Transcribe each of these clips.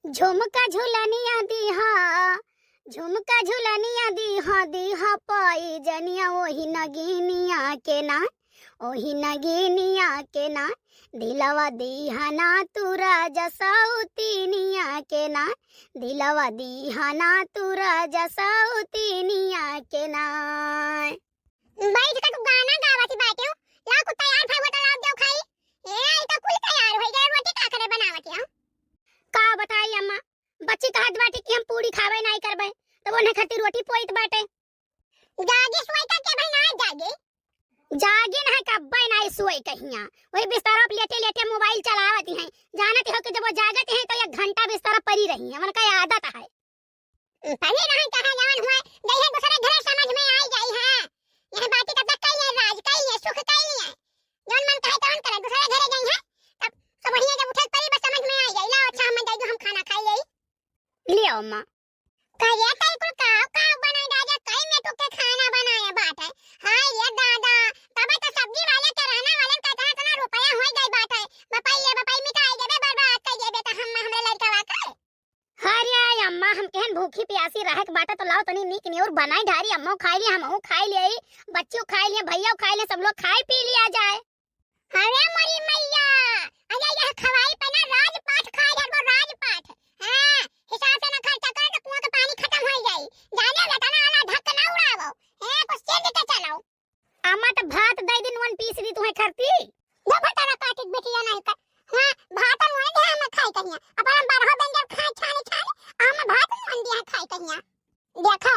झुमका झुलनिया दीहा, झुमका झुलनिया दीहा दीहा पाई जनिया ओही नगीनिया के ना, ओही नगीनिया के ना दिलवा दीहा ना तुरा जसौतीनिया के ना, दिलवा दीहा ना तुरा जसौतीनिया के ना। बैठ के तू गाना गावती बाटे हो। ला कुत्ता यार भाई बता लाओ देव खाई। ए तो कुल तैयार हो गए, रोटी का करे बनावती हो। का बताई अम्मा, बच्ची कहत बाटे कि हम पूरी खावे नहीं करबे तो वो खातिर रोटी पोइत बाटे। जागे सोई का के भाई ना जागे। जागिन है कब्बे नहीं सोई कहिया, वही बिस्तर पर लेटे लेटे मोबाइल चलावती हैं। जानते हो कि जब वो जागते हैं तो 1 घंटा बिस्तर पर पड़ी रही है, उनका आदत है। पहले नहीं कहा जवान हुआ गई है दूसरे घर समझ में आई गई है। यह बातें कब तक कही है, राज कही है, सुख कही है। जौन मन कहे तौन करे, दूसरे घरे गई है तब सब बढ़िया जब उठे पड़ी बस समझ में आई गई। ला अच्छा हम दे दो, हम खाना खाई गई। लियो अम्मा कहिए कई कुल काव बनाई दादा कई में तो के खाना बनाया बात है। हां ये दादा तब तो सब्जी वाले के रहना वाले का इतना रुपया हो गई बात है। बपाई मिठाई देबे बर्बाद कर देबे तो हम हमरे लड़का वाके। हरे अम्मा हम केहन भूखी प्यासी रहे के बाटा तो लाओ तनी नीक न्यूर बनाई ढारी, अम्मा खाई लिए, हम खाई लिए, बच्चों खाई लिए, भैया खाई लिए, सब लोग खाई पी लिया जाए। अरे मरी मैया अरे यह खवाई पे ना राजपाट खाए है, वो राजपाट। हां हिसाब से ना खर्चा कर तो कुआं का पानी खत्म हो जाई। जाने लगा ना आला ढक ना उड़ावो। कुछ चेंज के चलाओ। अम्मा तो भात दे दिन 1 पीस दी तुम्हें खरती। वो भटारा काटिक बेटिया नहीं कर। हां भात मुए दे हम खाई कहिया अपन 12 दिन जब खाए छाने छाने हम भात मुन दिया खाई कहिया। देखो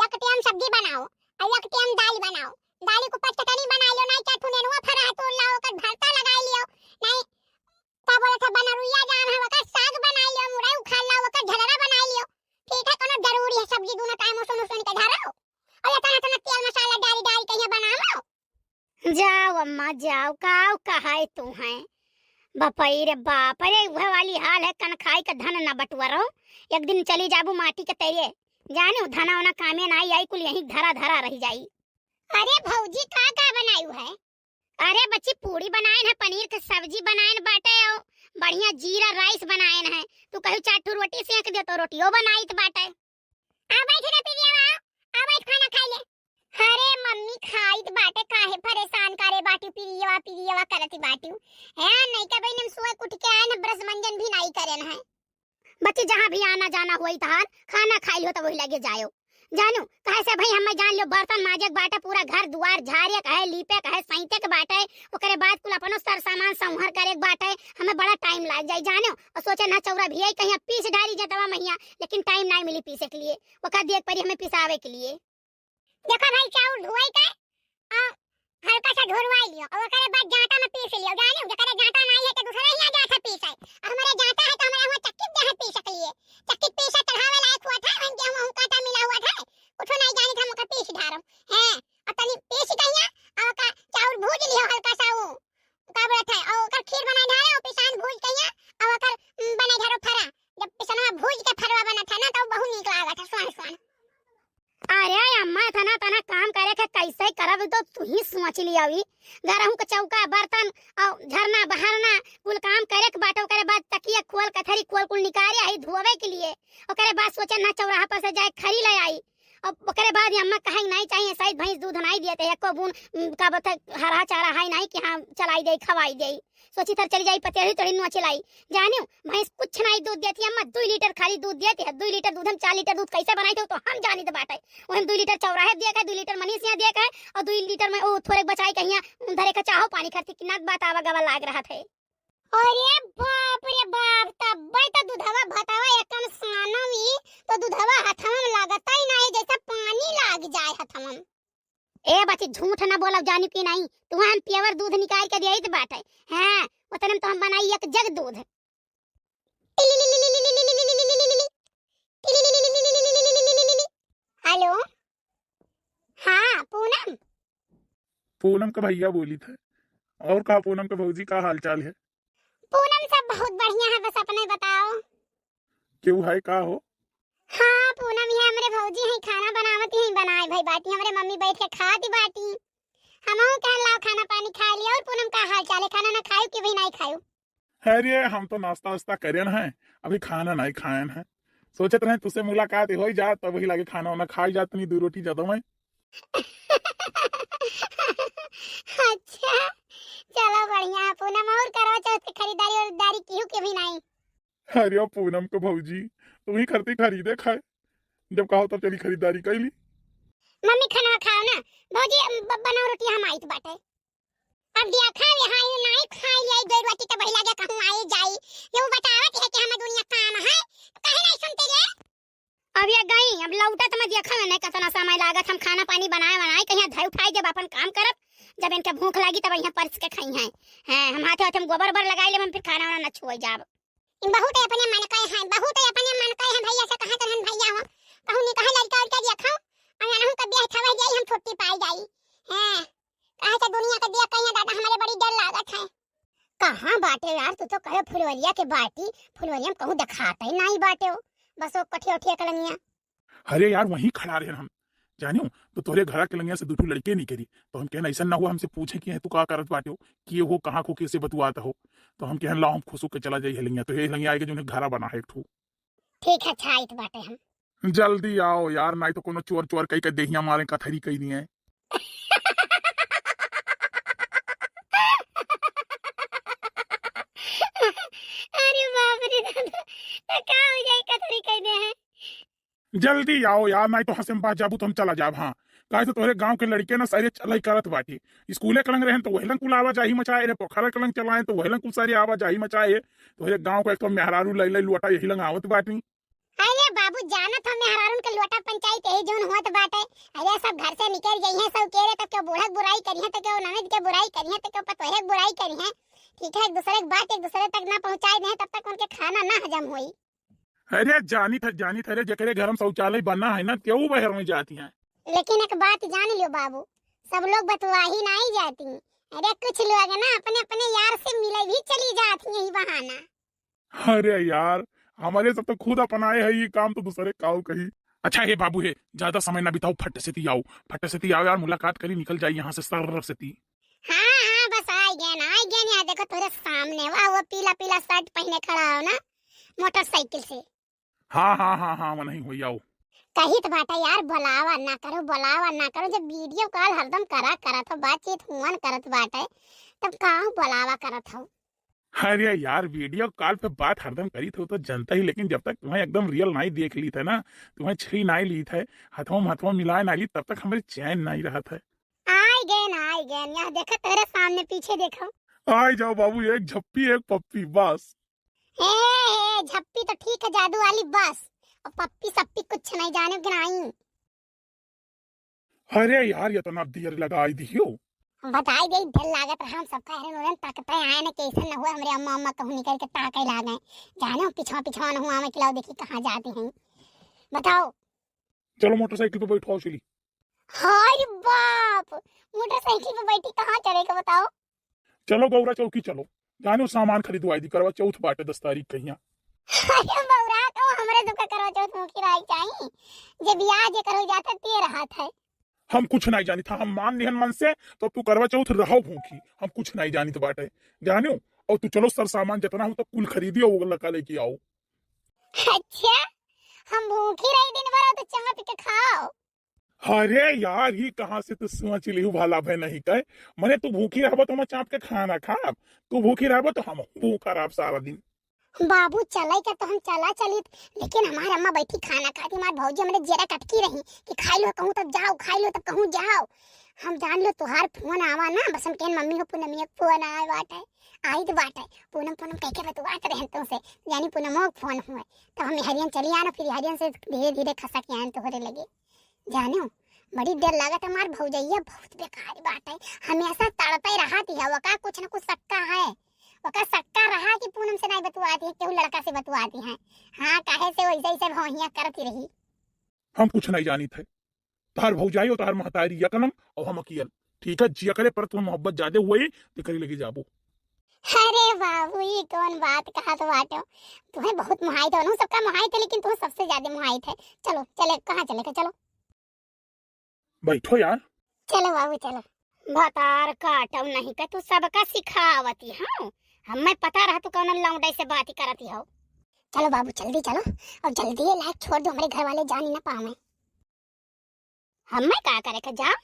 एक टाइम सब्जी बनाओ और एक टाइम दाल बनाओ। दाल को पचकनी बना लो, नहीं चाटू नेनुआ फरा तो लाओ कर भरता लगा लियो। नहीं का बोले था बनरुइया जान है का साग बना लियो, मुरई उखा लाओ का झलरा बना लियो। ठीक है कोनो जरूरी है सब्जी दोनों टाइम सुन सुन के धरो और इतना इतना तेल मसाला डाली डाली कहिया बना लो। जाओ अम्मा जाओ, काव कहाए तू है बपई रे बाप रे, वह वाली हाल है कन खाई का धन न बटुआरो। एक दिन चली जाबू माटी के तेरे जाने धना होना कामे ना आई कुल यही धरा धरा रह जाई। अरे भौजी का बनायू है? अरे बच्ची पूरी बनाए है, पनीर की सब्जी बनाए बाटे और बढ़िया जीरा राइस बनाए है। तू कहू 4 रोटी सेक दे तो रोटियो बनाई बाटे। आ बैठ रे पिरिया आ बैठ खाना खा ले। अरे मम्मी खाइत बाटे काहे परेशान करे बाटी पिरिया करती बाटी है। नहीं का भाई हम सुबह उठ के आए ना ब्रश मंजन भी नहीं करेन है। बच्ची जहाँ भी आना जाना हुई तहार खाना खाई हो तो वही लगे जायो। जानू कहे से भाई हमें जान लो बर्तन माजे बाटे, पूरा घर दुआर झाड़े कहे लीपे कहे सैंते के बाटे, ओकरे बाद कुल अपनो सर सामान संभार करे के बाटे। हमें बड़ा टाइम लग जाए जानो और सोचे ना चौरा भी है कहीं पीस डाली जटवा मैया, लेकिन टाइम नहीं मिली पीसे के लिए। वो कर देख परी हमें पिसावे के लिए। देखो भाई चाउर धोई के आ हल्का सा धोरवाई लियो और ओकरे बाद जाटा में पीस लियो। जानो जकरे जाटा नहीं है तो दूसरा ही जाटा पीसे। हमारे जाटा है तो हमारे वहां चक्की दे है पीस सकलिए। चक्की पीसे चढ़ावे लायक हुआ था, हम हम काटा मिला हुआ था। कुछ नहीं जानी था हम का पीस ढारो हैं और तनी पीस कहिया और का चाउर भूज लियो हल्का सा वो का बोलत है और ओकर खीर बनाई ढारो और पिसान भूज कहिया और ओकर बनाई ढारो फरा। जब पिसनवा भूज के फरवा बना था ना तो बहुत नीक लागत था स्वाद स्वाद। अरे अम्मा तना तना काम करे के कैसे करब तो तू ही सोच लियावी। गरहू के चौका बर्तन और झरना बहारना कुल काम करे के बाटे। ओकरे बाद तकिया खोल कथरी खोल कुल निकाले आई धोवे के लिए। ओकरे बाद सोचे ना चौराहा पर से जाए खरी ले आई और ओकरे बाद अम्मा कहे नहीं चाहिए शायद भैंस दूध नहीं देते है को बून का बता हरा चारा है नहीं कि हाँ चलाई दे खवाई दे। सोची तर चली जाई पतेड़ी तोड़ी नुआ चलाई। जानियो भैंस कुछ नहीं दूध देती अम्मा, 2 लीटर खाली दूध देती है। 2 लीटर दूध हम 4 लीटर दूध कैसे बनाई थे तो हम जानी तो बाटे। वो हम 2 लीटर चौराहे दिया है, 2 लीटर मनीष यहाँ दिया है और 2 लीटर में वो थोड़े बचाई कहिया धरे का चाहो पानी खर्ची कितना बात आवा गवा लाग रहा थे। अरे बाप रे बाप तब तो दूधवा भतावा एकन सानवी तो दूधवा हथवा में लगता ही नहीं जैसा पानी लाग जाए हथवा में। ए बच्ची झूठ ना बोलब जानी की नहीं, तू हम प्योर दूध निकाल के देई त बाटे। हां उतने तो हम बनाई 1 जग दूध। हेलो हाँ पूनम। पूनम का भैया बोली थे। और कहा पूनम के भौजी का हाल चाल है? पूनम सब बहुत बढ़िया है, बस अपने बताओ। क्यों है का हो? हाँ पूनम ये हमरे भौजी है खाना बनावती है बनाए भाई बाटी हमरे मम्मी बैठ के खाती बाटी। हमहू कह लाओ खाना पानी खा लिया। और पूनम का हाल चाल है, खाना ना खायो कि भी नहीं खायो? अरे हम तो नाश्ता वास्ता करें हैं अभी खाना नहीं खायन है। सोचत रहे तुझसे मुलाकात हो जा तब वही लागे खाना वाना खाई जात नहीं 2 रोटी ज्यादा मैं। अच्छा चलो बढ़िया। पूनम और करवा चौथ की खरीदारी और दारी की के भी नहीं। अरे पूनम को भौजी तुम ही करती खरीदे खाए, जब कहो तब चली खरीदारी कैली। मम्मी खाना खाओ ना भौजी, बनाओ रोटी हम आई बाटे। अब दिया खा ले हां नहीं खाई ले 2 रोटी तो बहिला के कहूं आई जाई। ये वो बतावत है कि हम दुनिया काम है कहे नहीं सुनते रे। अब ये गई अब लौटा तो मैं देखा नहीं कितना समय लागत। हम खाना पानी बनाए कहीं धय उठाई जब अपन काम करब, जब इनके भूख लगी तब यहाँ परस के खाई हैं। हैं हम हाथे हाथे गोबर बर लगाई ले, हम फिर खाना वाना न छुई जाब। इन बहुत अपने मन कहे हैं, बहुत अपने मन कहे हैं भैया से कहा करन भैया हो कहूं नहीं कहे लड़का और क्या देखो और ना हम कब ब्याह थवा जाई हम छोटी पाई जाई हैं। कहे से दुनिया के देख कहीं दादा हमारे बड़ी डर लागत है। कहां बाटे यार, तू तो कहे फुलवरिया के बाटी, फुलवरिया में कहूं दिखाता ही नहीं बाटे हो, बस वो कठिया उठिया कलनिया। अरे यार वहीं खड़ा रहे हम जानियो तो तोरे घर के लंगिया से 2 लड़के नहीं करी तो हम कहना ऐसा ना हुआ हमसे पूछे कि तू का करत बाटे हो कि हो कहाँ को कैसे बतुआत हो, तो हम कहन लाओ हम खुशो के चला जाइए लंगिया। तो ये लंगिया आएगा जो घरा बना है एक ठू। ठीक है अच्छा इत बाटे हम जल्दी आओ यार, नहीं तो कोनो चोर चोर कई के देहिया मारे का थरी कई नहीं है। अरे बाप रे दादा तो का हो जाए कथरी कहने हैं। जल्दी आओ यार, नहीं तो हंसे बात जाबू तो हम चला जाब। हाँ काहे तो तोरे गांव के लड़के ना सारे चलाई करत बाटी, स्कूले कलंग रहे तो वही कुल आवाजाही मचाए रे, पोखरा कलंग चलाए तो वही कुल सारी आवाजाही मचाए। तोरे गांव को एक तो मेहरारू लई लई लुटा यही लंग आवत बाटी। अरे बाबू जानत हम मेहरारून के लोटा पंचायत यही जोन होत बाटे। अरे सब घर से निकल गई हैं सब केरे तक के बूढ़ा बुराई करी है तो के ननद के बुराई करी है तो के पतोहे बुराई करी है। ठीक है एक दूसरे की बात एक दूसरे तक ना पहुंचाए दे तब तक उनके खाना ना हजम होई। अरे जानी था अरे जकरे घर में शौचालय बना है ना क्यों बहर में जाती हैं। लेकिन एक बात जान लियो बाबू, सब लोग बतवा ही नहीं जाती। अरे कुछ लोग ना अपने अपने यार से मिले भी चली जाती हैं बहाना। अरे यार हमारे सब तो खुद अपनाए है ये काम, तो दूसरे काऊ कही। अच्छा हे बाबू है ज्यादा समय ना बिताओ, फट से आओ यार, मुलाकात करी निकल जाए यहाँ से सर से ती। हाँ बस आ गया यहाँ देखो तेरे सामने वो पीला पीला शर्ट पहने खड़ा हो ना मोटरसाइकिल से। हाँ वो नहीं हुई आओ। कही तो बाटा यार बुलावा ना करो जब वीडियो कॉल हरदम करत हो बातचीत हुआ करत बाटे तब कहाँ बुलावा करत हो। अरे यार वीडियो कॉल पे बात हरदम करी थी तो जनता ही, लेकिन जब तक तुम्हें एकदम रियल नहीं देख ली था ना, तुम्हें छही नहीं ली थे हाथों मिलाए ना ली, तब तक हमारे चैन नहीं रहा था। आई गए यहाँ देखो तेरे सामने पीछे देखो। आई जाओ बाबू, एक झप्पी एक पप्पी बस। ए झप्पी तो ठीक है जादू वाली बस, और पप्पी सप्पी कुछ नहीं जाने कि नहीं। अरे यार ये तो ना देर लगाई दियो। बताई गई दिल लागत हम सबका हेरन ताकत आए ना कैसे न हुआ हमरे अम्मा अम्मा कहूं निकल के ताके लागे जानो पिछवा न हुआ मैं खिलाओ देखी कहां जाती हैं बताओ। चलो मोटरसाइकिल पे बैठो चली। हाय बाप मोटरसाइकिल पे बैठी कहां चलेगा बताओ। चलो गौरा चौकी चलो, जानो सामान खरीदवाई दी करवा चौथ बाटे 10 तारीख कहिया। अरे बौरा तो हमरे दुका करवा चौथ मुखी राई चाहिए जे बियाह जे करो जाता ते रहत है। हम कुछ नहीं जानी था, हम मान लिहन मन से तो तू करवा चौथ रहो भूखी, हम कुछ नहीं जानी तो बाटे जानो। और तू चलो सर सामान जितना हो तो कुल खरीदियो वो लगा लेके आओ। अच्छा हम भूखी रही दिन भर तो चाह पी के खाओ। अरे यार ये कहाँ से तू सोच ली भाला भाई नहीं कहे मने तू भूखी रहबो तो हम चाप के खाना खाब, तू भूखी रहबो तो हम भूखा रहब सारा दिन। बाबू चले का तो हम चला चली, लेकिन हमारी अम्मा बैठी खाना खाती हमारे भौजी हमरे जेरा कटकी रही कि खाई लो कहूं तब जाओ खाई लो तब कहूं जाओ। हम जान लो तुहार फोन आवा ना बस हम केन मम्मी हो पूनम एक फोन आए बाटे आई तो बाटे पूनम कह के बतवात रहे तो से यानी पूनम को फोन हुए तब हम हरियन चली आना, फिर हरियन से धीरे धीरे खसक आन तो होने लगे जानो। बड़ी देर लागत हमार भौजैया बहुत बेकार बात है, हमेशा तड़पे रहती है वका कुछ न कुछ सक्का है, वका सक्का रहा कि पूनम से नहीं बतवाती है केहू लड़का से बतवाती है। हाँ काहे से वैसे ही सब भौहिया करती रही। हम कुछ नहीं जानी थे, तार भौजाई और तार महतारी यकनम और हम अकियल ठीक है जिया करे पर तुम मोहब्बत ज्यादा हुई तो करी लगी जाबो। अरे बाबू ये कौन बात कहा तो बाटो तुम्हें बहुत मुहाई थे सबका मुहाई थे लेकिन तुम्हें सबसे ज्यादा मुहाई थे। चलो चले कहाँ चले का चलो बैठो यार। चलो बाबू चलो। भतार काटव नहीं का तू सबका सिखावती हाँ, हमें पता रहा तू कौन लौंडे से बात करती हो। चलो बाबू जल्दी चलो और जल्दी ये लाइट छोड़ दो, हमारे घर वाले जान ही ना पावे। हमें का करे के जाओ,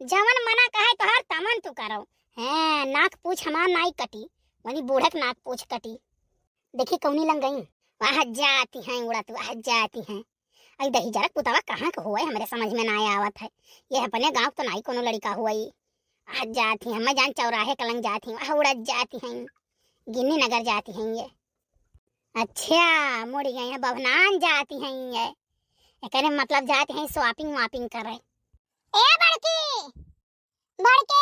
जवन मना कहे तो हर तमन तू करो है। नाक पूछ हमार नाई कटी, वनी बूढ़क नाक पूछ कटी। देखी कौनी लंग गई, वहां जाती हैं उड़त, वहां जाती हैं। आई दही जरक पुतवा कहाँ का हुआ है, हमरे समझ में ना आवत है। ये अपने गांव तो नहीं कोनो लड़का हुआ ही। आज जाती हैं, मैं जान चौराहे कलंग जाती हूँ, वहां उड़त जाती हैं, गिन्नी नगर जाती हैं ये। अच्छा मुड़ गई हैं, बभनान जाती हैं ये। कहने मतलब जाती हैं शॉपिंग वापिंग कर रहे। ए बड़की बड़की,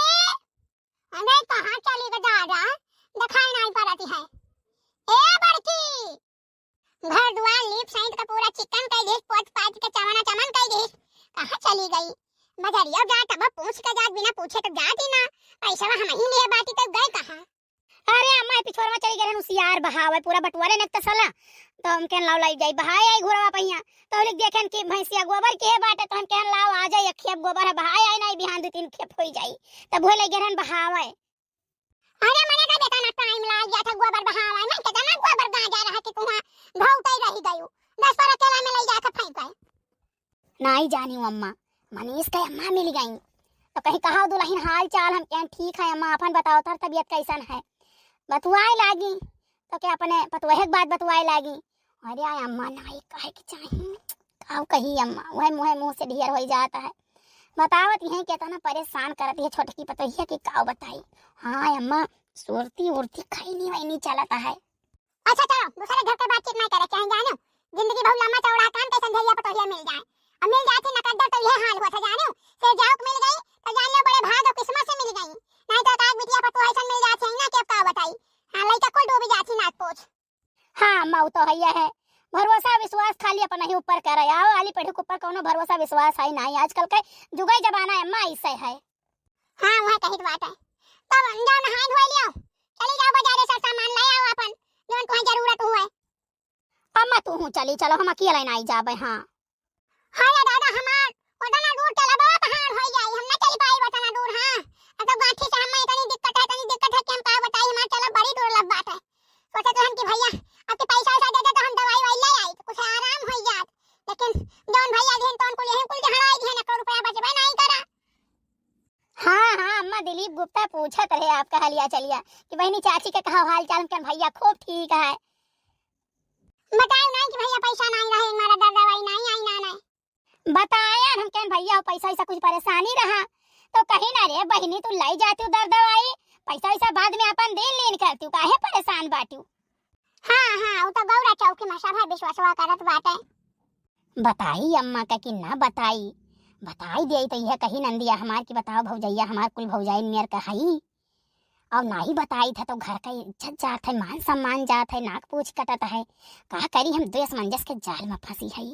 अरे कहाँ चली गई दादा, दिखाई नहीं पड़ती है। ए बड़की, घर दुआर लीप साइड का पूरा चिकन कर देश, पोछ पाछ के चमना चमन कर देश, कहाँ चली गई? बजरिया जा तब पूछ के जात, बिना पूछे तो जाती ना। पैसा हम ही लिए बाती तो गए कहाँ? अरे अम्मा पिछोर में चली गए उसियार बहावे पूरा बटवारे ने तसला, तो हम कहन लाव लाई जाई बहाय आई घोरवा पहिया। तो लिख देखेन कि भैंसिया गोबर के बाटे, तो हम कहन लाव आ जाई, एक खेप गोबर है बहाय आई नहीं, बिहान 2-3 खेप होई जाई। तब भोले गेरन बहावे। अरे मने का देखा ना टाइम लाग गया था गोबर बहावा में, कितना गोबर गा जा रहा कि तुहा धौतई रही गयो, 10 पर अकेला में ले जा के फेंक गए। नहीं जानी हूँ अम्मा, मनीष के अम्मा मिल गई तो कहीं कहा दुल्हन हाल चाल, हम कहन ठीक है अम्मा, अपन बताओ तर तबीयत कैसन है। बतुआए लागी तो क्या अपने पतुहे के बात बतुआए लागी। अरे आय अम्मा नहीं कहे कि चाहिए काऊ कही अम्मा, वह मुँह से ढेर हो जाता है। बतावत है कितना परेशान करती है छोटकी पतोहिया की, काऊ बताई। हाँ अम्मा सुरती उड़ती खैनी वैनी चलता है। अच्छा चलो दूसरे घर के बातचीत नहीं करे, चाहे जानो जिंदगी बहुत लंबा चौड़ा काम के संधैया पतोहिया मिल जाए, अब मिल जाती नकद्दर तो यह हाल हुआ था जानो। से जाओ मिल गई तो जान लो बड़े भाग और किस्मत से मिल गई, नहीं तो काग बिटिया पतोहिया सन मिल जाती है ना, क्या का बताई। हां लइका कोई डूबी जाती नाक पोछ। हाँ अम्मा तो है भरोसा विश्वास खाली अपना ही ऊपर करे, आओ वाली पढ़ी के ऊपर कोनो भरोसा विश्वास है नहीं। आजकल के जुगाई जमाना है अम्मा, ऐसे है। हां वह कही बात है। तब जाओ नहाई धोई लियो, चली जाओ बाजार से सामान ले आओ अपन जोन कोई जरूरत हुए। अम्मा तू हूँ चली चलो, हम अकेले नहीं जाबे। हाँ हां या दादा हमार ओतना दूर चला बा पहाड़ हो जाई, हम ना चल पाई ओतना दूर। हां तो गाठी से हमें इतनी दिक्कत है कि हम का बताई, हमार चला बड़ी दूर लब बात है। सोचे तो हम कि भैया आपके पैसा वैसा दे दे तो हम दवाई वाई ले आई तो कुछ आराम हो जात, लेकिन जौन भैया दिन तौन को लेहन कुल हड़ाई दिन 1 रुपया बचबे नहीं करा। हाँ अम्मा दिलीप गुप्ता पूछत रहे आपका हलिया चलिया कि बहनी चाची के कहा हाल चाल, के भैया खूब ठीक है। बताओ नहीं कि भैया पैसा नहीं रहे, हमारा दवाई नहीं आई ना नहीं बताया हम कहन भैया पैसा ऐसा कुछ परेशानी रहा तो कहीं ना रे बहनी तू लाई जाती दर दवाई, पैसा ऐसा बाद में अपन दे लेन करती काहे परेशान बाटू। हां वो तो गौरा चौकी में सब विश्वासवा करत बाटे। बताई अम्मा का कि ना बताई, बताई दिया तो यह कही नंदिया हमार की बताओ भौजैया हमार कुल भौजाई नियर कहाई, और ना ही बताई था तो घर का इज्जत जात है, मान सम्मान जात है, नाक पूछ कटत है। कहा करी हम द्वेष मंजस के जाल में फंसी है।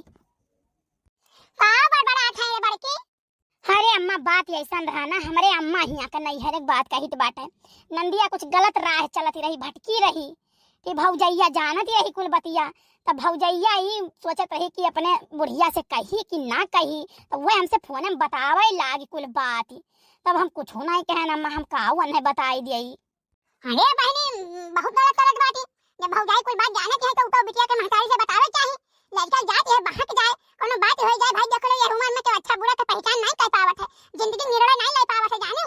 बड़बड़ात है रे बड़की। अरे अम्मा बात ऐसा रहा ना, हमारे अम्मा हिया का नहीं हर एक बात कही तो बात है। नंदिया कुछ गलत राह चलती रही, भटकी रही कि भौजैया जानती रही कुल बतिया, तब भौजैया ही सोचत रही कि अपने बुढ़िया से कही कि ना कही, तो वह हमसे फोन में बतावे लागी कुल बात। तब हम कुछ नहीं कहना अम्मा, हम काऊ नहीं बताई दिई। अरे बहनी बहुत गलत गलत बात है, जब भौजाई कोई बात जानत है तो बिटिया के महतारी से बतावे चाहिए। लड़का जात है बहक जाए कोनो बात हो जाए, भाई देख लो ये उम्र में के अच्छा बुरा का पहचान नहीं कर पावत है, जिंदगी निर्णय नहीं ले पावत है जानो।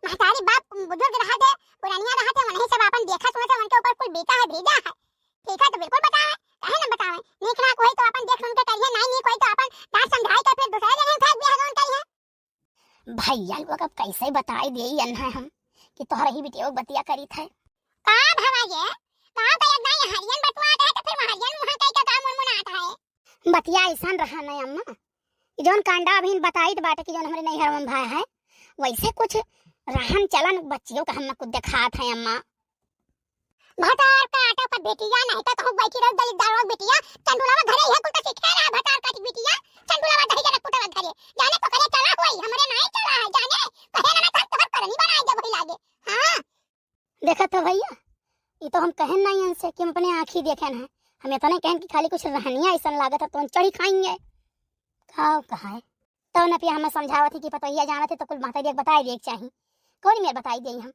महतारी बाप बुजुर्ग रहा थे, पुरानिया रहा थे, उन्हीं सब अपन देखा सुना था, उनके ऊपर कोई बेटा है भेजा है, ठीक है तो बिल्कुल बतावे, कहे ना बतावे। नीक ना कोई तो अपन देख सुन के करिए, नहीं नीक कोई तो अपन डांट समझाई कर फिर दूसरे जगह फेंक दिया कौन करिए। भैया लोग अब कैसे बताई दिए अन्हा हम कि तोहरा ही बिटिया बतिया करी थे। का भवाजे का कया नहीं हरियन बटवा है तो फिर हरियन वहां कई का काम मुन आता है। बतिया ऐसा रहा नहीं अम्मा, जोन कांडा अभी बताई तो बाटे कि जोन हमारे नैहर में भाई है वैसे कुछ रहन चलन बच्चियों का हम कुछ दिखात है अम्मा। भतार का आटा पर बेटिया नहीं तो कहूं बैठी रह दलित दारोग बेटिया चंदुलावा घरे है कुल तो सिखे रहा भतार का बेटिया चंदुलावा दही जरा कुटवा घरे जाने तो करे चला होई हमरे नहीं चला है जाने कहे ना मैं तोहर करनी बनाई दे वही लागे। हां देखा तो भैया ये तो हम कहन नहीं इनसे कि हम अपने आंखी देखे ना, हम इतना कहन कि खाली कुछ रहनिया ऐसा लागत है तो हम चढ़ी खाएंगे खाओ कहा है। तो न पिया हमें समझावत थी कि पतोहिया जाना थे तो कुल माता बताई दे चाहिए, कौन मेरे बताई दे हम।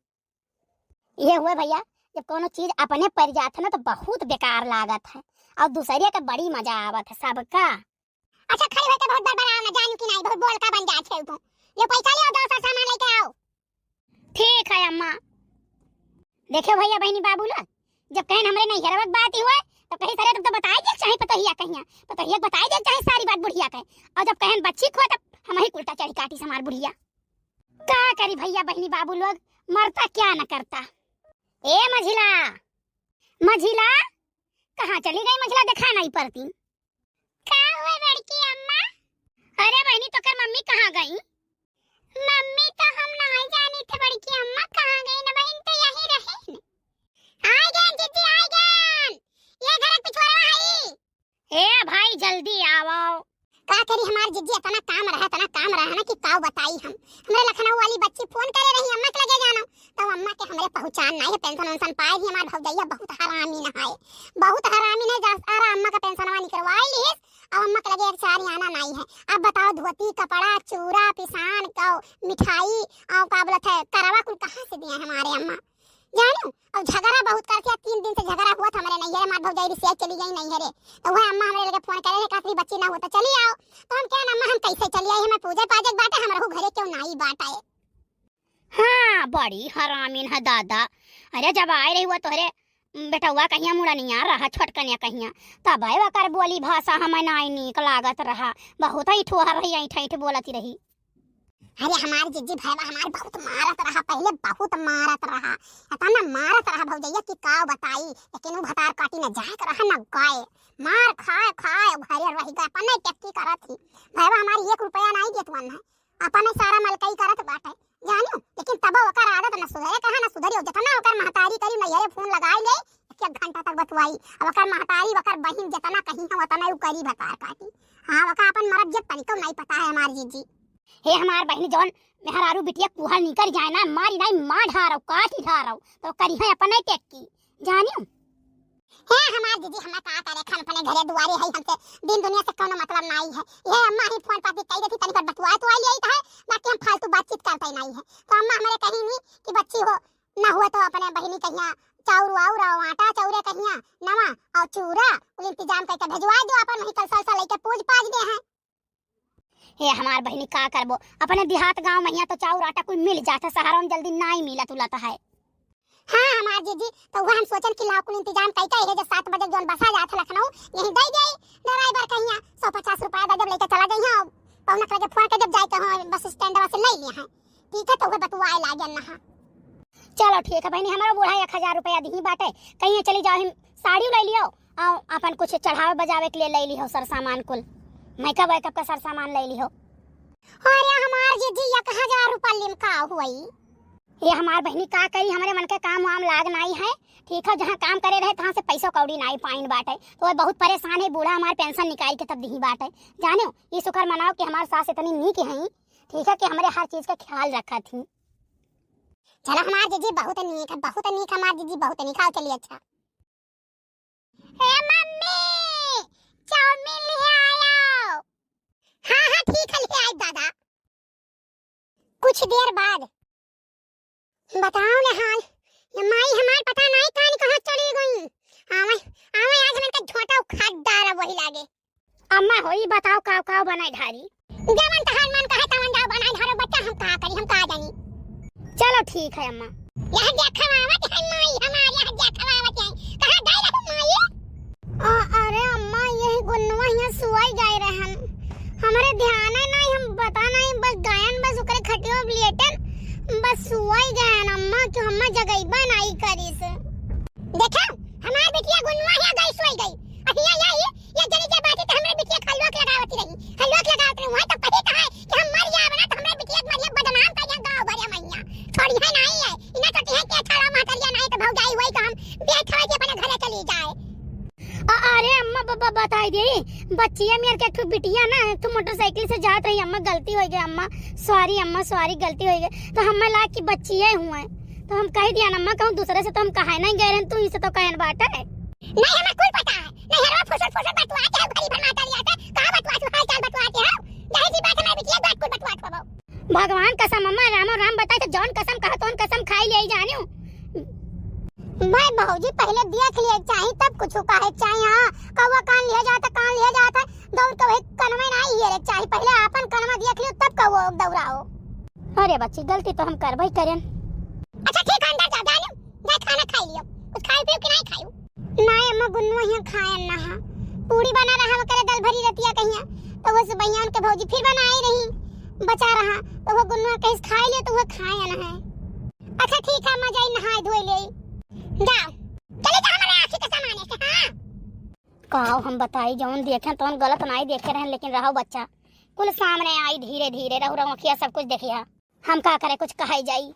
ये हुए भैया जब कोनो चीज अपने पर जात है ना तो बहुत बेकार लागत है, और दूसरे का बड़ी मजा आवत है सबका। अच्छा खड़ी होके बहुत बड़बड़ाओ ना, जानू कि नहीं बहुत बोल का बन जाए छे तू। ये पैसा ले और 10 सामान लेके आओ। ठीक है अम्मा। देखो भैया बहनी बाबू लोग, जब कहीं हमरे नहीं हरवक बात ही हुए तो कहीं सारे तुम तो बताई दे चाहे पतोहिया कहिया, पतोहिया बताई दे चाहे सारी बात बुढ़िया कहे, और जब कहन बच्ची खो तब हम ही उल्टा चढ़ी काटी समार बुढ़िया। का करी भैया बहनी बाबू लोग, मरता क्या न करता। ए मझिला, मझिला कहाँ चली गई? मझिला दिखा नहीं पड़ती। का हुआ बड़की अम्मा? अरे बहनी तो कर मम्मी कहाँ गई? मम्मी तो हम नहीं जानी थे बड़की अम्मा कहाँ गई ना, बहन तो यही रही। आ गए जीजी आ गए, ये घर पिछवाड़ा है। ए भाई जल्दी आओ। का करी हमार जीजी इतना काम रहा ना कि काऊ बताई हम। हमरे लखनऊ वाली बच्ची फोन करे रही अम्मा के लगे जानो, तो अम्मा के हमरे पहचान नहीं है, पेंशन वेंशन पाए ही हमार भौजैया बहुत हरामी न है, बहुत हरामी ने सारा अम्मा का पेंशनवा निकलवाई ली। अब अम्मा के लगे एक सारी आना नहीं है। अब बताओ धोती कपड़ा चूड़ा पिसान का मिठाई और का बोलत है करवा कुल कहां से दिए हमारे अम्मा जानो। अब झगड़ा बहुत करके 3 दिन से झगड़ा हुआ था हमारे नैहरे, मार भौजाई से चली गई नैहरे, तो वह अम्मा हमरे लगे फोन करे रे कातरी बच्ची ना हो तो चली आओ। तो हम क्या अम्मा हम कैसे चली आई, हमें पूजे पाजे बाटे हमरो घरे क्यों नहीं बाटे। हाँ बड़ी हरामीन है दादा। अरे जब आए रही हुआ तोहरे बेटवा कहिया मुड़ा नहीं आ रहा छोटकनिया कहिया, तब आए वकर बोली भाषा हमें नहीं नीक लागत रहा, बहुत ही ठोहर रही ऐठ बोलती रही। अरे हमारी जिज्जी भैया हमारे बहुत मारत रहा, पहले बहुत मारत रहा, इतना मारत रहा भौजैया की का बताई, लेकिन वो भतार काटी न जाए रहा न गए, मार खाए खाए घरे रह गए, अपन नहीं टेक्की करत थी भैया हमारी 1 रुपया नहीं देत वन है, अपन सारा मलकई करत बाटे जानियो। लेकिन तब ओकर आदत न सुधरे कहा न सुधरी, जितना ओकर महतारी करी नैहरे फोन लगाई ले 1 घंटा तक बतवाई। अब ओकर महतारी ओकर बहिन जितना कहीं है उतना उ करी भतार काटी। हां ओकर अपन मरद जब तनिको नहीं पता है हमारी जीजी। हे हमार बहनी जौन मेहरारू बिटिया कुहर निकल जाए ना, मारी नहीं मार ढारो काटी ढारो तो करी है अपन नहीं टेक्की जानियो। हे हमार दीदी हम का करे खन अपने घरे दुआरे है, हमसे दिन दुनिया से कोनो मतलब नहीं है। ये अम्मा ही फोन पर कह देती तनी पर बतवा तो आई है, बाकी हम फालतू बातचीत करते नहीं है। तो अम्मा हमारे कहीं नहीं कि बच्ची हो ना हुआ तो अपने बहिनी कहिया चाउर वाउर और आटा चौरे कहिया नवा और चूरा कुल इंतजाम करके भेजवा दो, अपन वही कल सल लेके पूज पाज दे हैं। हे हमार बहनी का करबो, अपने देहात गांव में यहाँ तो चाउर आटा कोई मिल जाता, शहरों में जल्दी नहीं मिला तुलाता है। हां हमार जीजी तो वो हम सोचन कि लाकुल इंतजाम कइके है जब 7 बजे जोन बसा जात लखनऊ यही दे गई ड्राइवर कहिया 150 रुपया दे जब लेके चला गई हां, पौना लगे फोन के जब जाए तो बस स्टैंडवा से ले लिया है। ठीक है तो वो बतवाए लागन ना। चलो ठीक है बहनी, हमारा बूढ़ा 1000 रुपया दी बाटे, कहीं चली जाओ, हम साड़ी ले लियो और अपन कुछ चढ़ावे बजावे के लिए ले लियो सर सामान कुल, मेकअप वेकअप का सर सामान ले लियो। अरे हमार जीजी 1000 रुपया लिमका हुई। ये हमार बहनी का करी, हमारे मन के काम वाम लाग नहीं है। ठीक है जहाँ काम करे रहे तहाँ से पैसा कौड़ी नहीं पाइन बाटे, तो वो बहुत परेशान है बूढ़ा, हमारे पेंशन निकाल के तब दी बाटे जानो। ये शुक्र मनाओ कि हमारे सास इतनी नीक है, ठीक है कि हमारे हर चीज का ख्याल रखा थी। चलो हमार जीजी बहुत नीक है, बहुत नीक हमार जीजी बहुत नीक। आओ चलिए अच्छा। ए मम्मी चाउमीन ले आयो। हां हां ठीक है ले आई दादा। कुछ देर बाद बताओ ना हाल माई हमार पता नहीं कहां चली गई। आवे आवे आज हमन का झोटा उखाड़ डाला वही लागे। अम्मा होई बताओ काव बनाई ढारी, जवन तहर मन कहे तवन जाओ बनाई ढारो बच्चा, हम का करी हम का जानी। चलो ठीक है अम्मा। यह देखवावत है माई हमार, यह देखवावत है कहां गई रहो माई। अरे अम्मा यही गुन्नवा यहाँ सुवाई गए रहे हम, हमारे ध्यान है नहीं, हम बता नहीं बस गायन बस ओकरे खटियो लेटन बस सुवाई गए अम्मा कि हम्मा जगह बनाई करी से। देखा हमार बिटिया गुन्नवा यहाँ गई सोई गई, अहिया ये जनी के बात है हमरे बिटिया खलवा लगावती रही, खलवा लगावत रही वहां तो पता है कि हम मर जाब ना तो हमरे बिटिया मरिया बदनाम कर या गांव भर मैया छोड़ी है नहीं है इना तो है कि अठाड़ा मातरिया नहीं तो भौजाई हुई तो हम बेठवा के अपने घरे चली जाए। अरे अम्मा बताई दे बच्चिया मेरे के बिटिया ना तो मोटरसाइकिल से जात रही, अम्मा गलती हो गई, अम्मा सॉरी गलती हो गई, तो हम ला की बच्चिया हुए तो हम कह दिया अम्मा कहूं दूसरे से तो हम कहे नहीं गए रहे, तू इसे तो कहन बाटा है नहीं हमें कुल पता है नहीं हरवा फुसट बतवा के गरीब माता लिया था कहां बतवा हाल चाल बतवाते हो जाहिर सी बात हमारी बिटिया बात कुल बतवा हो। भगवान कसम अम्मा राम बताए तो जौन कसम कहा तो कसम खाई ले जानियो। मैं भौजी पहले देख लिए चाहे तब कुछ कहे चाहे हां कब करे चाहिए, पहले आपन कनमा देख लियो तब कहो दौड़ाओ। अरे बच्ची गलती तो हम करबई करें। अच्छा ठीक है, अंदर जा जानियो, जा खाना खा लियो। कुछ खाई पियो कि नहीं खायो? नहीं अम्मा, गुन्नुआ यहाँ खाए ना हां, पूरी बना रहा करे दल भरी रतिया कहिया, तो वो भैया उनके भौजी फिर बनाई रही, बचा रहा तो वो गुन्नुआ कहीं खा लियो तो वो खाए ना है। अच्छा ठीक है, अम्मा जाई नहाए धोए ले जाओ, चले जा हमारे आखी के सामने से। हां कहो हम बताई जौन देखें तो गलत नहीं देखे रहे, लेकिन रहो बच्चा कुल सामने आई धीरे धीरे रहू रहू किया सब कुछ देखिया, हम का करे कुछ कहे जाई।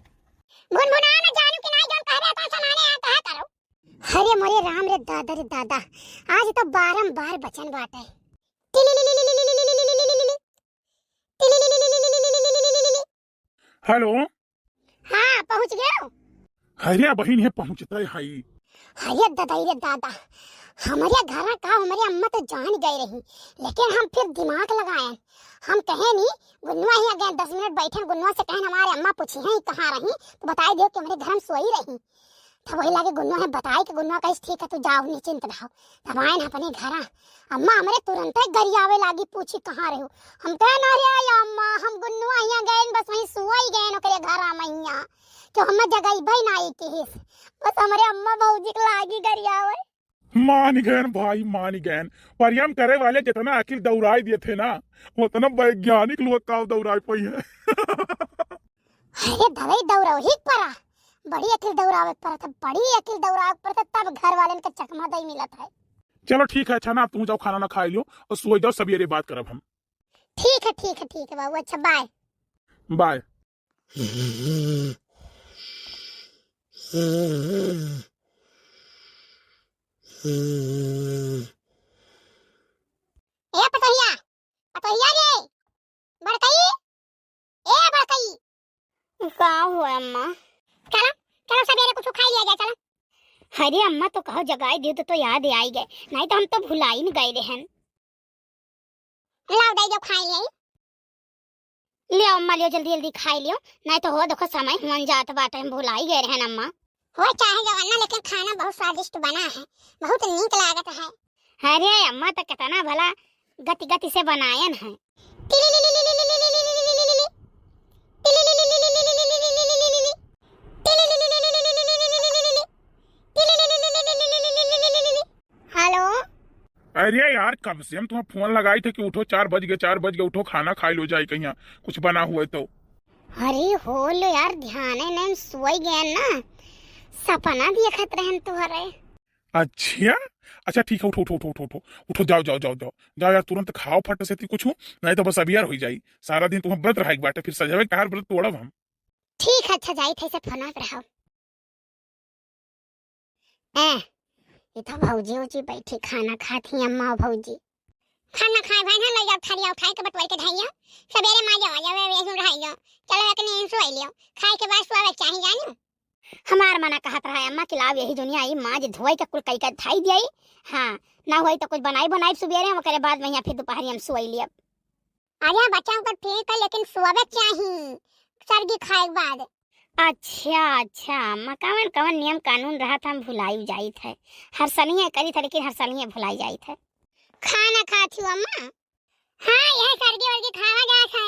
भुनभुना ना जानू कि नहीं, जौन कह रहा था समाने आता है करो। अरे मोरे राम रे दादा रे दादा, आज तो बारंबार बचन बाटे। हेलो, हाँ पहुंच गए। अरे बहन है पहुंचता है हाई। अरे दादा रे दादा, हमारे घर का हमारी अम्मा तो जान गई रही, लेकिन हम फिर दिमाग लगाए, हम कहे नहीं गुन्नुआ ही अगर 10 मिनट बैठे गुन्नुआ से कहें हमारे अम्मा पूछी है कहाँ रही, तो बताई दो कि हमारे घर में सोई रही। तो वही लगे गुन्नुआ है बताई कि गुन्नुआ कही ठीक है तू जाओ निश्चिंत रहो। तब आए ना अपने घर, अम्मा हमारे तुरंत गरियावे लागी, पूछी कहाँ रहो। हम कहे ना रे अम्मा हम गुन्नुआ यहाँ गए, बस वहीं सोई गए ओकरे घर मैया, तो हम जगह भाई नाई के हिस, बस हमारे अम्मा भौजी के लागी गरियावे। मान गए भाई, मान गए। परियम करे वाले जितना अकिल दौड़ाई दिए थे ना, उतना वैज्ञानिक लोग का दौड़ाई पाई है। अरे दवाई दौड़ाओ ही परा, बड़ी अकिल दौड़ावे पर था, बड़ी अकिल दौड़ावे पर था, तब घर वाले का चकमा दही मिला था। चलो ठीक है, अच्छा ना तुम जाओ खाना ना खा लियो और सो जाओ, सवेरे बात करब हम। ठीक है ठीक है ठीक है बाबू, अच्छा बाय बाय। ए पतहिया, पतहिया रे बड़कई, ए बड़कई का हुआ अम्मा? चलो चलो सवेरे कुछ खा लिया जाए, चलो। अरे अम्मा तो कहो जगाई दी तो याद आई गए, नहीं तो हम तो भुला ही नहीं गए रहन। लाओ दे जो खा ले। लियो अम्मा लियो, जल्दी जल्दी खाई लियो, नहीं तो हो देखो समय हुन जात बाटे, हम भुला ही गए रहन अम्मा। हो चाहे जवाना, लेकिन खाना बहुत स्वादिष्ट बना है, बहुत नीक लागत है। अरे अम्मा तो कितना भला गति गति से बनायन है। हेलो, अरे यार कब से हम तुम्हें फोन लगाई थे कि उठो, 4 बज गए, 4 बज गए, उठो खाना खा लो जाए कहीं कुछ बना हुआ है तो। अरे हो लो यार, ध्यान है नहीं सोई गए ना, सपना देखत रहन तुहरे। अच्छा अच्छा ठीक है, उठो उठो उठो उठो उठो उठो, जाओ जाओ जाओ जाओ जाओ यार, तुरंत खाओ फट से कुछ, नहीं तो बस अबियार हो जाई, सारा दिन तुम्हें व्रत रहे बाटे, फिर सजावे कहार व्रत तोड़ब हम। ठीक है, अच्छा जाई थे से फोन पे रहो। ए इधर भौजी उजी बैठी खाना खाती, अम्मा भौजी खाना खाए भाई ना, ले जाओ थालिया उठाए के बटवाई के ढाइया, सवेरे मां जाओ जावे ऐसे ढाइया, चलो एक नींद सोई लियो, खाए के बाद सोवे चाहिए जानियो। हमार मना कहत रहा अम्मा खिलाव यही दुनिया आई, माँ जे धोई के कुल कई का थाई दियाई। हाँ ना होई तो कुछ बनाई बनाई सुबेरे, ओकरे बाद वहीं फिर दोपहर हम सोई लियब। अरे बच्चा का ठीक है, लेकिन सोवे चाहिए सर्दी खाए के बाद। अच्छा अच्छा अम्मा, कवन कवन नियम कानून रहा था हम भुलाई जाई थे, हर सनिए करी थे लेकिन हर सनिए भुलाई जाई थे। खाना खाती हूँ अम्मा। हाँ यह सर्दी वर्दी खावा जात है,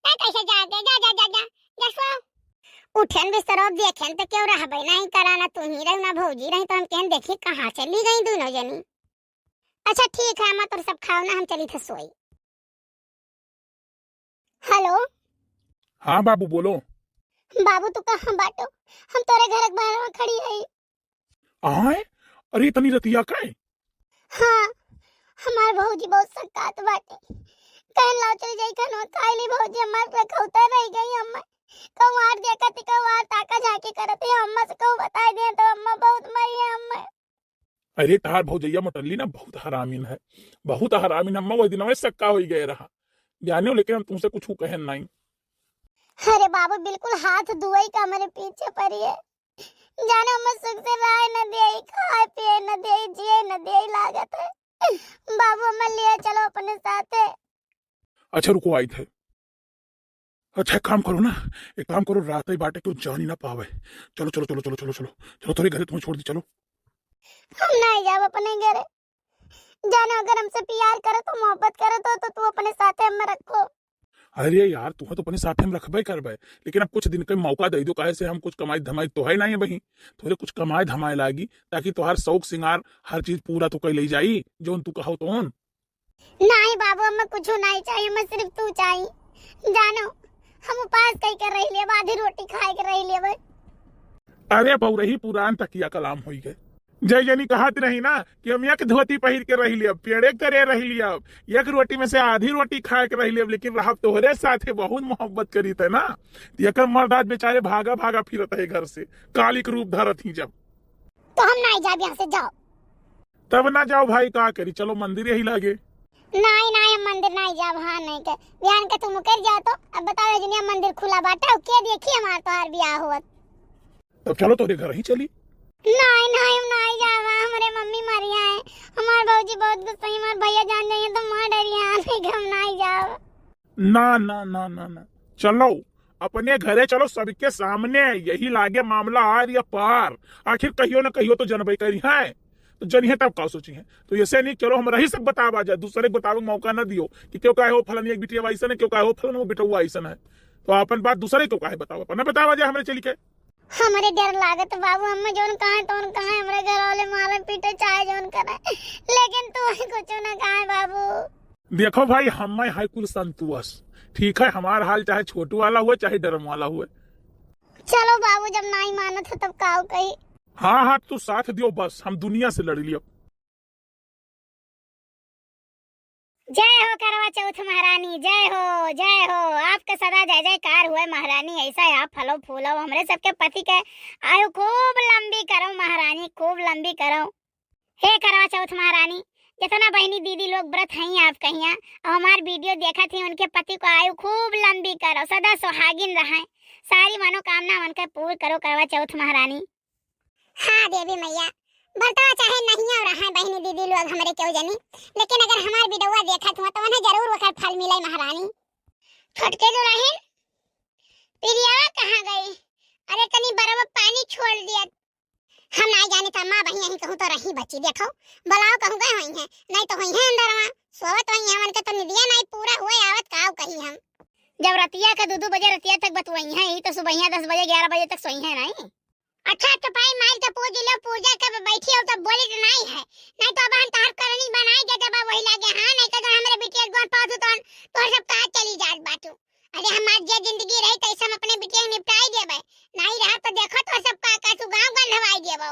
नहीं कैसे जा दे, जा जा जा जा जा सो। उठन बिस्तर देखें तो क्यों रह नहीं कराना, तू ही रही ना भौजी रही, तो हम कहन देखी कहाँ चली गई दोनों जनी। अच्छा ठीक है अम्मा, तुम सब खाओ ना, हम चली थे सोई। हेलो हाँ बाबू बोलो। बाबू तू कहाँ बाटो, हम तोरे घर के बाहर खड़ी है। आए अरे इतनी रतिया का है? हाँ हमार भौजी बहुत सकात बाटे, कहन लाओ चली जाई कनो खाईली भौजी, हमार पे खौता रह गई। अम्मा कौवार देखती, कौवार ताका झाकी करती, अम्मा से कहू बताई दे तो अम्मा बहुत मरी है। अम्मा अरे तार भौजैया मोटल्ली ना बहुत हरामीन है, बहुत हरामीन। अम्मा वो दिन में सक्का हो गए रहा जाने, लेकिन हम तुमसे कुछ कहन नहीं। अरे बाबू बिल्कुल हाथ धुआई का मेरे पीछे पड़ी है, जानो अम्मा सुख से राय न दे, खाए पिए न दे, जिए न दे लागत है। बाबू अम्मा ले चलो अपने साथ। अच्छा रुको आई थे, अच्छा एक काम करो ना, एक काम करो, रात ही बाटे क्यों जान ही ना पावे, चलो चलो चलो चलो चलो चलो चलो थोड़े घर तुम्हें छोड़ दी, चलो। हम नहीं जाओ अपने घर, जानो अगर हमसे प्यार करो तो मोहब्बत करो तो तू अपने साथ अरे यार तू तो अपने साथ में रखबे करबे, लेकिन अब कुछ दिन का मौका दे दो, काहे से हम कुछ कमाई धमाई तो है नहीं बही, थोड़े कुछ कमाई धमाई लागी ताकि तुहार शौक सिंगार हर चीज पूरा तो कर ले जाई जोन तू कहो तो। नहीं बाबू, हमें कुछ नहीं चाहिए, मैं सिर्फ तू चाहिए। जानो हम उपास कई कर रही ले, आधी रोटी खाए कर रही ले भाई। अरे बहुरही पुरान तकिया कलाम हो गए। जय जनी कहत रही ना कि हम एक धोती पहिर के रही लियब, पेड़े करे रही लियब, एक रोटी में से आधी रोटी खाए के रही लियब, लेकिन रहब तोहरे साथे बहुत मोहब्बत करी थे ना। एक मर्दात बेचारे भागा भागा फिरत है घर से, कालिक रूप धरत ही जब। तो हम नहीं जाब यहाँ से, जाओ। तब ना जाओ भाई, का करी, चलो मंदिर यही लागे। नहीं नहीं, हम मंदिर नहीं जाब, हाँ नहीं के बिहान के तुम कर जाओ। तो अब बताओ जनिया मंदिर खुला बाटा के देखी हमार तोहार ब्याह हुआ। तब चलो तोरे घर ही चली। नहीं नहीं, हम नहीं जावा, हमारे मम्मी मरिया है, हमारे भौजी बहुत गुस्सा है, हमारे भैया जान जाइए तो मार डरिया, हम नहीं जावा। ना ना ना ना ना, चलो अपने घरे चलो, सबके सामने, यही लागे मामला आर या पार। आखिर कहियो ना कहियो तो जनबई करी है, तो जनी है तब का सोची है। तो ऐसे नहीं, चलो हम रही सब बतावा जाए, दूसरे को बतावे मौका न दियो कि क्यों का है वो फलन एक बिटिया ऐसा है, क्यों का है वो फलन वो बेटा ऐसा है। तो अपन बात दूसरे को काहे बताओ, अपना बतावा जाए हमारे चली के। हमारे डर लागत बाबू, हम जोन कहा तो कहा हमारे घर वाले मारे पीटे चाहे जोन करे, लेकिन तू कुछ ना कहा बाबू। देखो भाई, हम हाई कुल संतुष, ठीक है, हमारा हाल चाहे छोटू वाला हुए चाहे डरम वाला हुए। चलो बाबू, जब नहीं माना था तब काऊ कही। हाँ हाँ, तू साथ दियो बस, हम दुनिया से लड़ लियो। जय हो करवा चौथ महारानी, जय हो जय हो, आपका सदा जय जयकार हुए महारानी। ऐसा आप फलो फूलो, हमरे सबके पति के आयु खूब लंबी करो महारानी, खूब लंबी करो। हे करवा चौथ महारानी, जितना बहनी दीदी लोग व्रत हैं आप कहिया और हमार वीडियो देखा थी, उनके पति को आयु खूब लंबी करो, सदा सुहागिन रहे, सारी मनोकामना मन के पूर्ण करो करवा चौथ महारानी। हाँ देवी मैया, बताओ चाहे नहीं और रहा बहनी दीदी लोग हमारे क्यों जनी, लेकिन अगर हमार बिडौआ देखा तो उन्हें जरूर वक्त फल मिले महारानी। फटके जो रहे प्रिया कहाँ गई? अरे तनी बराबर पानी छोड़ दिया। हम नहीं जाने था माँ बहनी यहीं कहूँ तो रही बच्ची, देखो बलाओ कहूँ गए हुई हैं, नहीं तो हुई हैं अंदर वहाँ सोवत हुई हैं, उनके तो निदिया नहीं पूरा हुए आवत काव कही हम। जब रतिया का 2 बजे रतिया तक बतवाई हैं, यही तो सुबह 10 बजे 11 बजे तक सोई हैं नहीं। अच्छा तो भाई माल तो पूज लो, पूजा कर बैठी हो तो बोली तो नहीं है, नहीं तो अब हम तार करनी बनाई दे जब वही लागे। हाँ नहीं तो हमरे बिटिया गोन पास तो सब कहां चली जात बाटू। अरे हमार जे जिंदगी रही तैसे हम अपने बिटिया निपटाई देबे, नहीं रहा तो देखो तो सब का तू गांव गंधवाई देबो।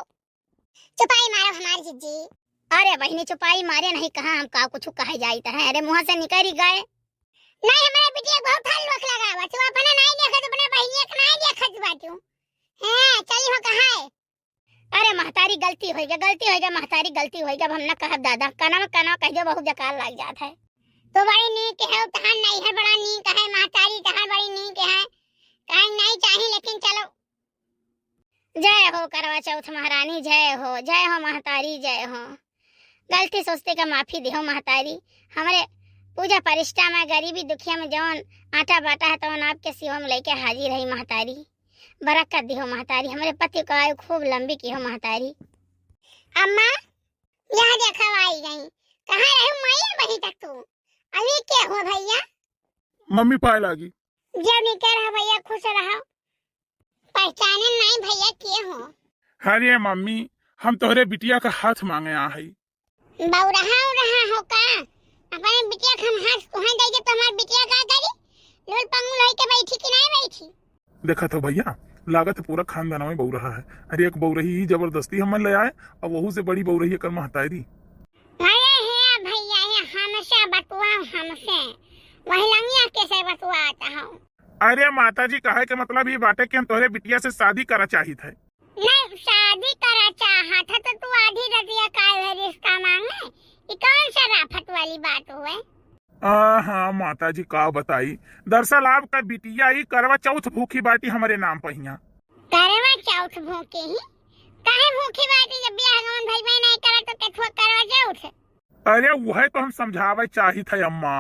चुपाई मारो हमारी जिज्जी। अरे बहनी चुपाई मारे नहीं, कहा हम का कुछ कहे जाइत है, अरे मुंह से निकल ही गए। नहीं हमारे बिटिया बहुत हल्लोक लगावा, तू अपने नहीं देखत, अपने बहनिया के नहीं देखत बाटू। हां चली हो कहां है? अरे महतारी गलती हो गया महतारी गलती हो गया, हम न कहब दादा, काना कह दे बहुत बेकार लग जात है। तो बड़ी नीक है, तहां नहीं है बड़ा नीक है, महतारी तहां बड़ी नीक है, काहे नहीं चाहिए लेकिन चलो। जय हो करवा चौथ महारानी, जय हो महतारी, जय हो। गलती सोचते का माफी दे महतारी, हमारे पूजा परिष्ठा में गरीबी दुखिया में जौन आटा बाटा है तो आपके सेवा में लेके हाजिर रही महतारी, बरकत दी हो महतारी, हमारे पति को आयु खूब लंबी की हो महतारी। अम्मा यहाँ देखा आई गई, कहाँ रहे माया बही तक तू? अभी क्या हुआ भैया? मम्मी पाए लागी। जब निकल रहा भैया खुश रहो, पहचाने नहीं भैया के हो? अरे मम्मी, हम तोहरे बिटिया का हाथ मांगे आ है। बहु रहा हो का? अपने बिटिया का हम हाथ तुहां दे तो हमार बिटिया का करी? लोल पंगु लई के बैठी कि नहीं बैठी? देखा तो भैया, लागत पूरा खानदान में बहू रहा है। अरे एक बहू रही जबरदस्ती हम ले आए, और वहू से बड़ी बहू रही कर महतारी। अरे है भैया, है हमसे बतुआ, हमसे वही लंगिया कैसे बतुआ आता हूँ। अरे माता जी कहे के मतलब ये बात है कि हम तोहरे बिटिया से शादी करा चाहिए थे। नहीं शादी करा चाहा था तो तू आधी रतिया का रिश्ता मांगे, ये कौन सा राफत वाली बात हुए? हाँ माता जी का बताई, दरअसल आपका बिटिया ही करवा चौथ भूखी बाटी हमारे नाम पहिया। करवा चौथ भूखी ही? काहे भूखी बाटी? जब ब्याह गवन भाई बहन नहीं करा तो केथुआ करवा चौथ? अरे वह तो हम समझावे चाहिए थे अम्मा।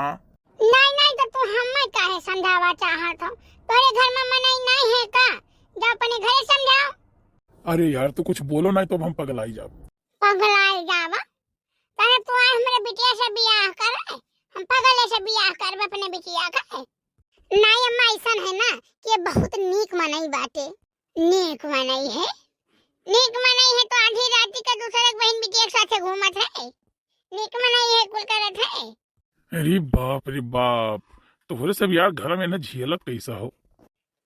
नहीं तो तू हमें काहे समझावा चाहत हो? तोरे घर में मनाई नहीं है का? जा अपने घरे समझाओ। अरे यार तू कुछ बोलो नहीं तो हम पगलाई जाब। पगलाई जावा? तने तू हमारे बिटिया से ब्याह करे, हम पगले से ब्याह करबे अपने बिटिया का? नहीं अम्मा ऐसा है ना कि ये बहुत नीक मनई बाटे। नीक मनई है, नीक मनई है तो आधी रात का दूसरे बहन बेटी एक साथ घूमत है। नीक मनई है कुल करत है। अरे बाप रे बाप, तोहरे सब यार घर में ना झेलक कैसा हो।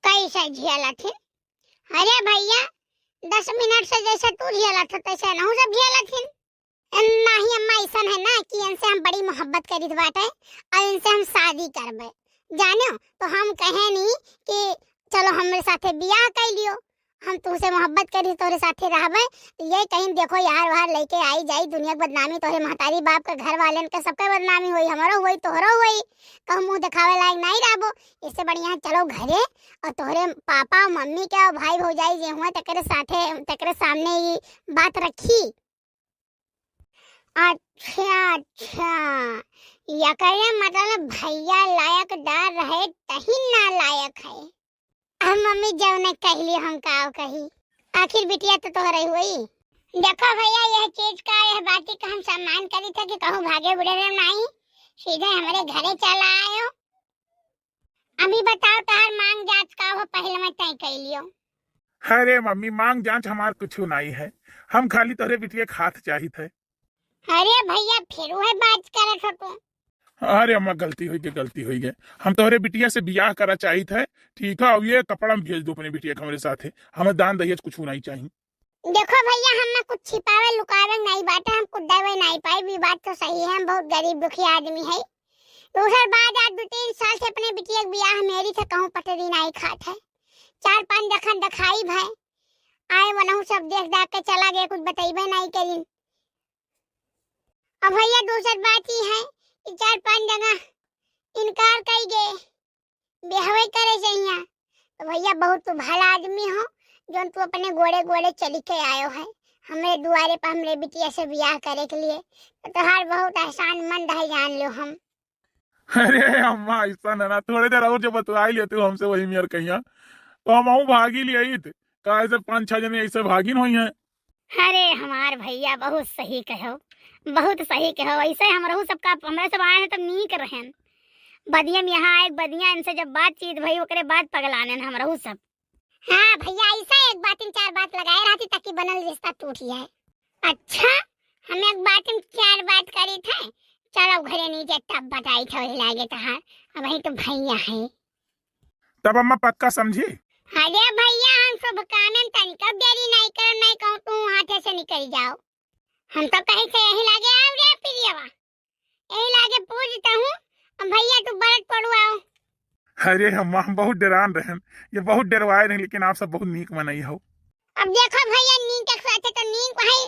कैसा झेलत है? अरे भैया 10 मिनट से जैसे तू झेलत हो तैसे ना सब झेलत है। नहीं अम्मा ऐसा है ना कि इनसे हम बड़ी मोहब्बत करीत बाटे और इनसे हम शादी करबे। जानो तो हम कहे नहीं कि चलो हमरे साथे बियाह कर लियो, हम तुझसे मोहब्बत करी तोरे साथे रहबे। ये कहीं देखो यार वहां लेके आई जाई दुनिया की बदनामी, तोरे महतारी बाप के घर वाले के सबके बदनामी हुई, हमारो हुई तोहरो हुई, कहूं मुंह दिखावे लायक नहीं रहबो। इससे बढ़िया चलो घरे और तोहरे पापा और मम्मी के और भाई भौजाई जे हुआ तकरे साथे तकरे सामने ये बात रखी। अच्छा अच्छा, या करे मतलब भैया लायक डर रहे तही ना लायक है। हम मम्मी जब ने कहली हम काव कही, आखिर बिटिया तो तोहरे हुई। देखो भैया यह चीज का यह बात का हम सम्मान करी था कि कहूँ भागे बुढ़े रहे नहीं, सीधे हमारे घरे चला आयो। अभी बताओ तोहर मांग जांच का हो पहले मैं तय कर लियो। अरे मम्मी मांग जांच हमार कुछ नहीं है, हम खाली तोहरे बिटिया के हाथ चाहिए थे। अरे भैया फिर वह बात करत हो तू। अरे अम्मा गलती हुई गए, हम तोहरे बिटिया से बियाह करा चाहिए थे। ठीक है, अब ये कपड़ा में भेज दो अपने बिटिया के हमारे साथ है, हमें दान दहेज कुछ नहीं चाहिए। देखो भैया हम कुछ छिपावे लुकावे नहीं बाटे, हम कुछ देवे नहीं पाई, भी बात तो सही है, हम बहुत गरीब दुखी आदमी है। दूसर बात आज 2-3 साल से अपने बिटिया के बियाह मेरी से कहूँ पटरी नहीं खात है। 4-5 दखन दिखाई भाई आए वनहु सब देख दाख के चला गए, कुछ बताइबे नहीं करी। अब भैया दूसरी बात ही है कि 4-5 जगह इनकार कर गए बेहवे करे चाहिए। तो भैया बहुत तू भला आदमी हो जो तू अपने गोड़े गोड़े चली के आयो है हमारे दुआरे पर हमरे बिटिया से ब्याह करे के लिए, तो तोहार बहुत एहसान मंद है जान लो हम। अरे अम्मा ऐसा ना, थोड़ी देर और जो बतवाई ले तू हमसे वही मेयर कहिया तो हम भागी लिए थे, काहे से 5-6 जने ऐसे भागिन हुई हैं। अरे हमार भैया बहुत सही कहो, बहुत सही कहो। ऐसे हम रहू सबका हमरा सब आए हैं तब नीक रहें। बदिया में यहाँ आए बदिया इनसे जब बातचीत भई ओकरे बाद पगलाने हम रहू सब। हाँ भैया ऐसा एक बात 3-4 बात लगाए रहती ताकि बनल रिश्ता टूट जाए। अच्छा हम एक बात 4 बात करी थे, चलो घरे नीचे तब बताई थे लागे तहार। अब ही तो भैया है तब अम्मा पक्का समझी। अरे भैया हम सब काम में तनिक देरी नहीं कर, नहीं कहूँ तू हाथे से निकल जाओ। हम तो कहीं से यही लागे आओ रे प्रियवा, यही लागे पूछता हूँ। अब भैया तू बरत पड़ू आओ। अरे अम्मा हम बहुत डरान रहे, ये बहुत डरवाए रहे, लेकिन आप सब बहुत नीक मनई हो। अब देखो भैया नीक एक साथ तो नीक है,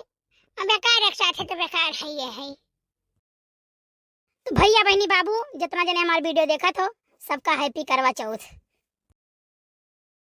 अब बेकार एक साथ तो बेकार है ये है। तो भैया बहनी बाबू जितना जने हमारे वीडियो देखा तो सबका हैप्पी करवा चौथ।